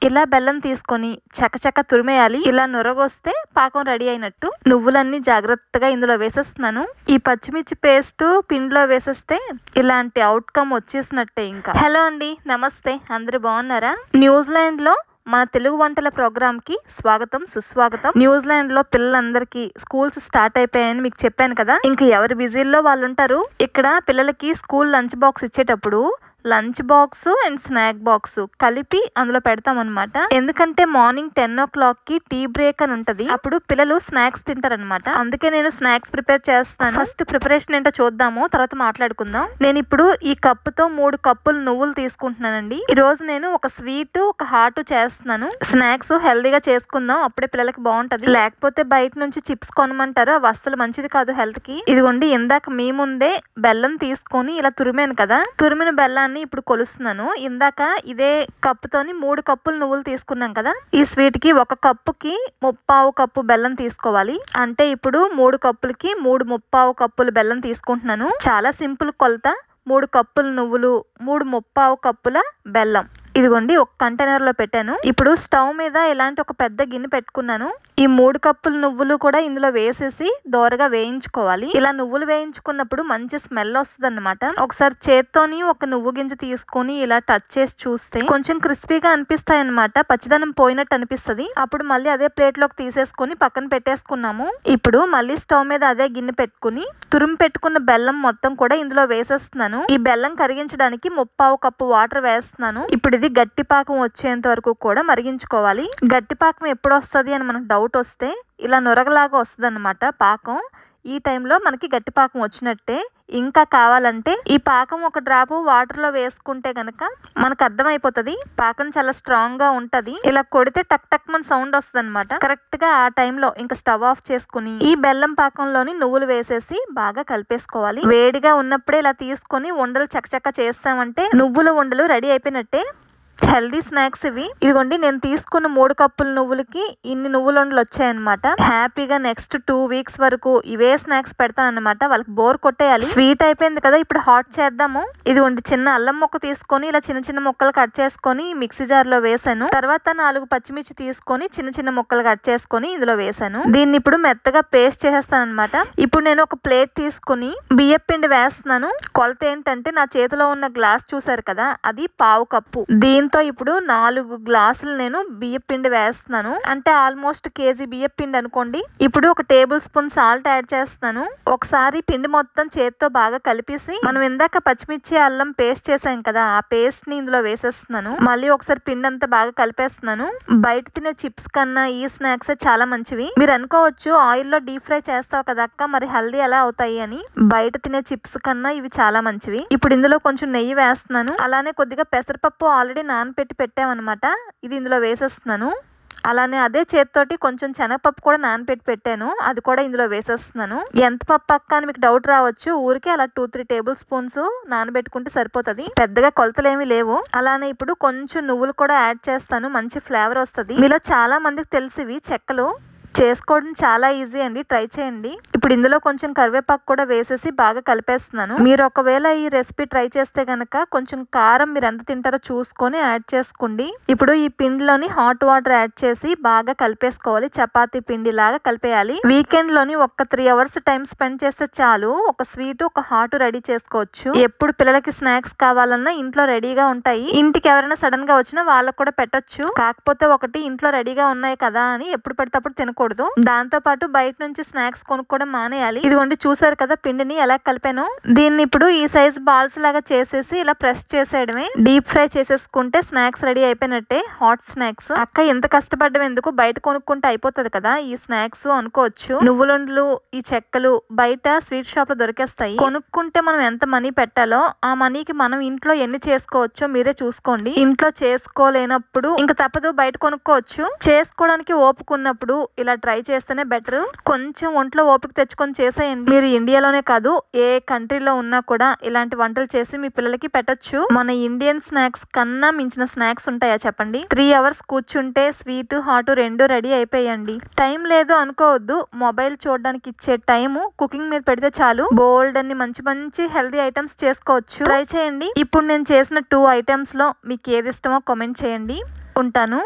ఇలా బెల్లం తీసుకొని చకచక తురిమేయాలి. ఇలా నొరగొస్తే పాకం రెడీ అయినట్టు. నువ్వులన్నీ జాగ్రత్తగా ఇందులో వేసేస్తున్నాను. ఈ పచ్చిమిర్చి పేస్ట్ పిండిలో వేసేస్తే ఇలాంటి అవుట్కమ్ వచ్చేసినట్టే. ఇంకా హలో అండి, నమస్తే, అందరూ బాగున్నారా? న్యూజిలాండ్ లో మన తెలుగు వంటల ప్రోగ్రామ్ కి స్వాగతం సుస్వాగతం. న్యూజిలాండ్ లో పిల్లలందరికీ స్కూల్స్ స్టార్ట్ అయిపోయాయని మీకు చెప్పాను కదా. ఇంకా ఎవరి బిజీల్లో వాళ్ళు ఉంటారు. ఇక్కడ పిల్లలకి స్కూల్ లంచ్ బాక్స్ ఇచ్చేటప్పుడు lunch box and snack box కలిపి అందులో పెడతాం అనమాట. ఎందుకంటే మార్నింగ్ 10 o'clock కి టీ బ్రేక్ అని ఉంటది. అప్పుడు పిల్లలు స్నాక్స్ తింటారనమాట. అందుకే నేను స్నాక్స్ ప్రిపేర్ చేస్తాను. ఫస్ట్ ప్రిపరేషన్ ఏంటో చూద్దాము, తర్వాత మాట్లాడుకుందాం. నేను ఇప్పుడు ఈ కప్పుతో 3 కప్పులు నువ్వులు తీసుకుంటున్నానండి. ఈ రోజు నేను ఒక స్వీట్ ఒక హాట్ చేస్తున్నాను. స్నాక్స్ హెల్దీగా చేసుకుందాం, అప్పుడే పిల్లలకి బాగుంటది. లేకపోతే బయట నుంచి చిప్స్ కొనమంటారు, అవి అస్సలు మంచిది కాదు హెల్త్ కి. ఇదిగోండి, ఇందాక మీ ముందే బెల్లం తీసుకొని ఇలా తురిమాను కదా, తురిమిన బెల్లాన్ని ఇప్పుడు కొలుస్తున్నాను. ఇందాక ఇదే కప్పుతోని 3 కప్పులు నువ్వులు తీసుకున్నాం కదా. ఈ స్వీట్ కి 1 కప్పుకి 3/4 కప్పు బెల్లం తీసుకోవాలి. అంటే ఇప్పుడు 3 కప్పులకి 3/4 కప్పులు బెల్లం తీసుకుంటున్నాను. చాలా సింపుల్ కొలత. 3 కప్పులు నువ్వులు, 3/4 కప్పుల బెల్లం. ఇదిగోండి, ఒక కంటైనర్ లో పెట్టాను. ఇప్పుడు స్టవ్ మీద ఇలాంటి ఒక పెద్ద గిన్నె పెట్టుకున్నాను. ఈ 3 కప్పులు నువ్వులు కూడా ఇందులో వేసేసి దోరగా వేయించుకోవాలి. ఇలా నువ్వులు వేయించుకున్నప్పుడు మంచి స్మెల్ వస్తుంది అన్నమాట. ఒకసారి చేత్తోని ఒక నువ్వు గింజ తీసుకొని ఇలా టచ్ చేసి చూస్తే కొంచెం క్రిస్పీగా అనిపిస్తాయి అన్నమాట. పచ్చిదనం పోయినట్టు అనిపిస్తుంది. అప్పుడు మళ్ళీ అదే ప్లేట్ లోకి తీసేసుకొని పక్కన పెట్టేసుకున్నాము. ఇప్పుడు మళ్ళీ స్టవ్ మీద అదే గిన్నె పెట్టుకుని తురుము పెట్టుకున్న బెల్లం మొత్తం కూడా ఇందులో వేసేస్తున్నాను. ఈ బెల్లం కరిగించడానికి 3/4 కప్పు వాటర్ వేస్తున్నాను. ఇప్పుడు ఇది గట్టి పాకం వచ్చేంత వరకు కూడా మరిగించుకోవాలి. గట్టి పాకం ఎప్పుడు వస్తుంది అని మనకు డౌట్ వస్తే ఇలా నొరగలాగా వస్తుంది అన్నమాట పాకం. ఈ టైంలో మనకి గట్టి పాకం వచ్చినట్టే. ఇంకా కావాలంటే ఈ పాకం ఒక డ్రాపు వాటర్ లో వేసుకుంటే గనక మనకు అర్థమైపోతుంది. పాకం చాలా స్ట్రాంగ్ గా ఉంటది. ఇలా కొడితే టక్ టక్ మన సౌండ్ వస్తుంది అనమాట. కరెక్ట్ గా ఆ టైంలో ఇంకా స్టవ్ ఆఫ్ చేసుకుని ఈ బెల్లం పాకంలోని నువ్వులు వేసేసి బాగా కలిపేసుకోవాలి. వేడిగా ఉన్నప్పుడే ఇలా తీసుకొని ఉండలు చకచక చేస్తామంటే నువ్వుల ఉండలు రెడీ అయిపోయినట్టే. హెల్దీ స్నాక్స్ ఇవి. ఇదిగోండి, నేను తీసుకున్న 3 కప్పుల నువ్వులకి ఇన్ని నువ్వులుండలు వచ్చాయన్నమాట. హ్యాపీగా నెక్స్ట్ 2 weeks వరకు ఇవే స్నాక్స్ పెడతాను అనమాట. వాళ్ళకి బోర్ కొట్టేయాలి. స్వీట్ అయిపోయింది కదా, ఇప్పుడు హాట్ చేద్దాము. ఇదిగోండి, చిన్న అల్లం ముక్క తీసుకొని ఇలా చిన్న చిన్న ముక్కలు కట్ చేసుకొని మిక్సీ జార్ లో వేసాను. తర్వాత 4 పచ్చిమిర్చి తీసుకొని చిన్న చిన్న ముక్కలు కట్ చేసుకొని ఇందులో వేసాను. దీన్ని ఇప్పుడు మెత్తగా పేస్ట్ చేసేస్తాను అనమాట. ఇప్పుడు నేను ఒక ప్లేట్ తీసుకుని బియ్యం పిండి వేస్తున్నాను. కొలత ఏంటంటే నా చేతిలో ఉన్న గ్లాస్ చూసారు కదా, అది 1/4 కప్పు. దీంతో ఇప్పుడు 4 గ్లాసులు నేను బియ్యం పిండి వేస్తున్నాను. అంటే ఆల్మోస్ట్ కేజీ బియ్యం పిండి అనుకోండి. ఇప్పుడు 1 టేబుల్ స్పూన్ సాల్ట్ యాడ్ చేస్తున్నాను. ఒకసారి పిండి మొత్తం చేతితో బాగా కలిపేసి మనం ఇందాక పచ్చిమిర్చి అల్లం పేస్ట్ చేసాం కదా, ఆ పేస్ట్ ని ఇందులో వేసేస్తున్నాను. మళ్ళీ ఒకసారి పిండి అంతా బాగా కలిపేస్తున్నాను. బయట తినే చిప్స్ కన్నా ఈ స్నాక్స్ చాలా మంచివి. మీరు అనుకోవచ్చు, ఆయిల్ లో డీప్ ఫ్రై చేస్తావు కదా అక్క, మరి హెల్దీ ఎలా అవుతాయి అని. బయట తినే చిప్స్ కన్నా ఇవి చాలా మంచివి. ఇప్పుడు ఇందులో కొంచెం నెయ్యి వేస్తున్నాను. అలానే కొద్దిగా పెసరపప్పు ఆల్రెడీ నానపెట్టి పెట్టామన్నమాట, ఇది ఇందులో వేసేస్తున్నాను. అలానే అదే చేత్తోటి కొంచెం శనగపప్పు కూడా నానపెట్టి పెట్టాను, అది కూడా ఇందులో వేసేస్తున్నాను. ఎంత పప్పు అక్క అని మీకు డౌట్ రావచ్చు. ఊరికే అలా 2-3 టేబుల్ స్పూన్స్ నానబెట్టుకుంటే సరిపోతుంది. పెద్దగా కొలతలు ఏమీ లేవు. అలానే ఇప్పుడు కొంచెం నువ్వులు కూడా యాడ్ చేస్తాను, మంచి ఫ్లేవర్ వస్తుంది. మీలో చాలా మందికి తెలిసివి చెక్కలు చేసుకోవడం చాలా ఈజీ అండి, ట్రై చేయండి. ఇప్పుడు ఇందులో కొంచెం కరివేపాకు కూడా వేసేసి బాగా కలిపేస్తున్నాను. మీరు ఒకవేళ ఈ రెసిపీ ట్రై చేస్తే గనక కొంచెం కారం మీరు ఎంత తింటారో చూసుకొని యాడ్ చేసుకోండి. ఇప్పుడు ఈ పిండిలోని హాట్ వాటర్ యాడ్ చేసి బాగా కలిపేసుకోవాలి. చపాతీ పిండి లాగా కలిపేయాలి. వీకెండ్ లోని ఒక 3 hours టైం స్పెండ్ చేస్తే చాలు, ఒక స్వీట్ ఒక హాట్ రెడీ చేసుకోవచ్చు. ఎప్పుడు పిల్లలకి స్నాక్స్ కావాలన్నా ఇంట్లో రెడీగా ఉంటాయి. ఇంటికి ఎవరైనా సడన్ గా వచ్చినా వాళ్ళకు కూడా పెట్టొచ్చు. కాకపోతే ఒకటి, ఇంట్లో రెడీగా ఉన్నాయి కదా అని ఎప్పుడు పడితే తినకూడదు. దాంతో పాటు బయట నుంచి స్నాక్స్ కొనుక్కోవడం మానేయాలి. ఇదిగోండి, చూసారు కదా పిండిని ఎలా కలిపాను. దీన్ని ఇప్పుడు ఈ సైజ్ బాల్స్ లాగా చేసేసి ఇలా ప్రెస్ చేసేయడమే. డీప్ ఫ్రై చేసేసుకుంటే స్నాక్స్ రెడీ అయిపోయినట్టే. Hot snacks. అక్క ఎంత కష్టపడ్డం ఎందుకు, బయట కొనుక్కుంటే అయిపోతుంది కదా ఈ స్నాక్స్ అనుకోవచ్చు. నువ్వులుండలు, ఈ చెక్కలు బయట స్వీట్ షాప్ లో దొరికేస్తాయి. కొనుక్కుంటే మనం ఎంత మనీ పెట్టాలో ఆ మనీకి మనం ఇంట్లో ఎన్ని చేసుకోవచ్చో మీరే చూసుకోండి. ఇంట్లో చేసుకోలేనప్పుడు ఇంకా తప్పదు, బయట కొనుక్కోవచ్చు. చేసుకోవడానికి ఓపుకున్నప్పుడు ఇలా ట్రై చేస్తేనే బెటర్. కొంచెం ఒంట్లో ఓపిక తెచ్చుకొని చేసేయండి. మీరు ఇండియాలోనే కాదు ఏ కంట్రీలో ఉన్నా కూడా ఇలాంటి వంటలు చేసి మీ పిల్లలకి పెట్టొచ్చు. మన ఇండియన్ స్నాక్స్ కన్నా మించిన స్నాక్స్ ఉంటాయా చెప్పండి. 3 hours కూర్చుంటే స్వీట్ హాట్ 2 రెడీ అయిపోయండి. టైం లేదు అనుకోవద్దు, మొబైల్ చూడడానికి ఇచ్చే టైం కుకింగ్ మీద పెడితే చాలు, బోల్డ్ అన్ని మంచి మంచి హెల్దీ ఐటమ్స్ చేసుకోవచ్చు. ట్రై చేయండి. ఇప్పుడు నేను చేసిన 2 items లో మీకు ఏది ఇష్టమో కామెంట్ చేయండి. ఉంటాను.